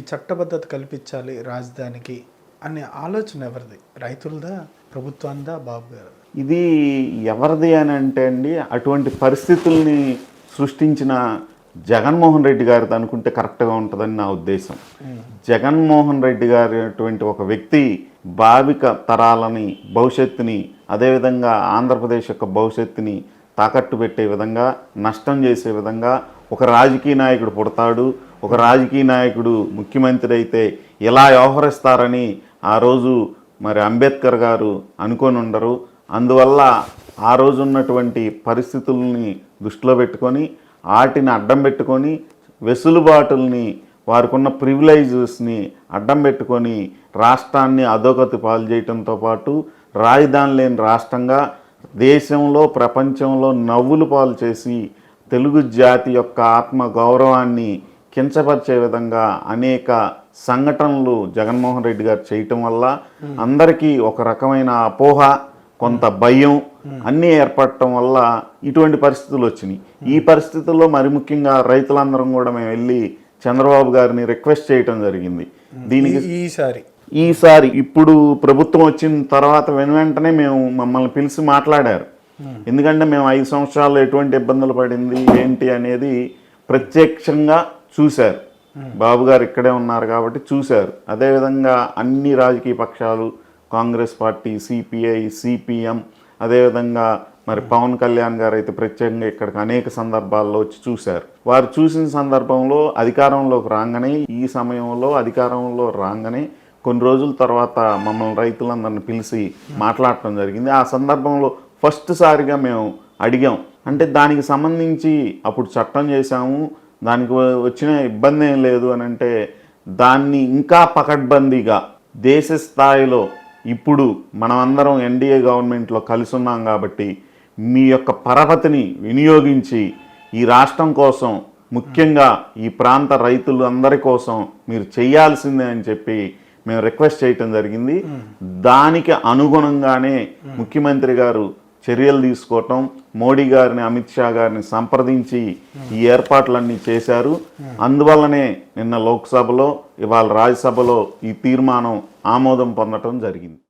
చట్టబద్ధత కల్పించాలి రాజధానికి అనే ఆలోచన ఎవరిది? రైతులదా, ప్రభుత్వందా, బాబు గారు? ఇది ఎవరిది అని అంటే అండి, అటువంటి పరిస్థితుల్ని సృష్టించిన జగన్మోహన్ రెడ్డి గారిది అనుకుంటే కరెక్ట్గా ఉంటుందని నా ఉద్దేశం. జగన్మోహన్ రెడ్డి గారి అటువంటి ఒక వ్యక్తి భావిక తరాలని, భవిష్యత్తుని, అదేవిధంగా ఆంధ్రప్రదేశ్ యొక్క భవిష్యత్తుని తాకట్టు పెట్టే విధంగా, నష్టం చేసే విధంగా ఒక రాజకీయ నాయకుడు పుడతాడు, ఒక రాజకీయ నాయకుడు ముఖ్యమంత్రి అయితే ఇలా వ్యవహరిస్తారని ఆ రోజు మరి అంబేద్కర్ గారు అనుకొని ఉండరు. అందువల్ల ఆ రోజు ఉన్నటువంటి పరిస్థితుల్ని దృష్టిలో పెట్టుకొని, వాటిని అడ్డం పెట్టుకొని, వెసులుబాటుల్ని, వారికి ఉన్న ప్రివిలైజెస్ని అడ్డం పెట్టుకొని రాష్ట్రాన్ని అధోగతి పాలు చేయడంతో పాటు రాజధాని లేని రాష్ట్రంగా దేశంలో, ప్రపంచంలో నవ్వులు పాలు చేసి తెలుగు జాతి యొక్క ఆత్మ గౌరవాన్ని కించపరిచే విధంగా అనేక సంఘటనలు జగన్మోహన్ రెడ్డి గారు చేయటం వల్ల అందరికీ ఒక రకమైన అపోహ, కొంత భయం అన్నీ ఏర్పడటం వల్ల ఇటువంటి పరిస్థితులు వచ్చినాయి. ఈ పరిస్థితుల్లో మరి ముఖ్యంగా రైతులందరం కూడా మేము వెళ్ళి చంద్రబాబు గారిని రిక్వెస్ట్ చేయటం జరిగింది. దీనికి ఈసారి ఇప్పుడు ప్రభుత్వం వచ్చిన తర్వాత వెంటనే మమ్మల్ని పిలిచి మాట్లాడారు. ఎందుకంటే మేము 5 సంవత్సరాలు ఎటువంటి ఇబ్బందులు పడింది ఏంటి అనేది ప్రత్యక్షంగా చూశారు. బాబు గారు ఇక్కడే ఉన్నారు కాబట్టి చూశారు. అదేవిధంగా అన్ని రాజకీయ పక్షాలు, కాంగ్రెస్ పార్టీ, సిపిఐ, సిపిఎం, అదేవిధంగా మరి పవన్ కళ్యాణ్ గారు అయితే ప్రత్యేకంగా ఇక్కడికి అనేక సందర్భాల్లో వచ్చి చూశారు. వారు చూసిన సందర్భంలో అధికారంలోకి రాగానే, ఈ సమయంలో అధికారంలో రాగానే కొన్ని రోజుల తర్వాత మమ్మల్ని రైతులందరిని పిలిచి మాట్లాడటం జరిగింది. ఆ సందర్భంలో ఫస్ట్ సారిగా మేము అడిగాం, అంటే దానికి సంబంధించి అప్పుడు చట్టం చేశాము, దానికి వచ్చిన ఇబ్బంది ఏం లేదు అని అంటే, దాన్ని ఇంకా పకడ్బందీగా దేశ స్థాయిలో ఇప్పుడు మనమందరం ఎన్డీఏ గవర్నమెంట్లో కలిసి ఉన్నాం కాబట్టి మీ యొక్క పరపతిని వినియోగించి ఈ రాష్ట్రం కోసం, ముఖ్యంగా ఈ ప్రాంత రైతులు అందరి కోసం మీరు చేయాల్సిందే అని చెప్పి మేము రిక్వెస్ట్ చేయటం జరిగింది. దానికి అనుగుణంగానే ముఖ్యమంత్రి గారు చర్యలు తీసుకోవటం, మోడీ గారిని, అమిత్ షా గారిని సంప్రదించి ఈ ఏర్పాట్లన్నీ చేశారు. అందువల్లనే నిన్న లోక్సభలో, ఇవాళ రాజ్యసభలో ఈ తీర్మానం ఆమోదం పొందటం జరిగింది.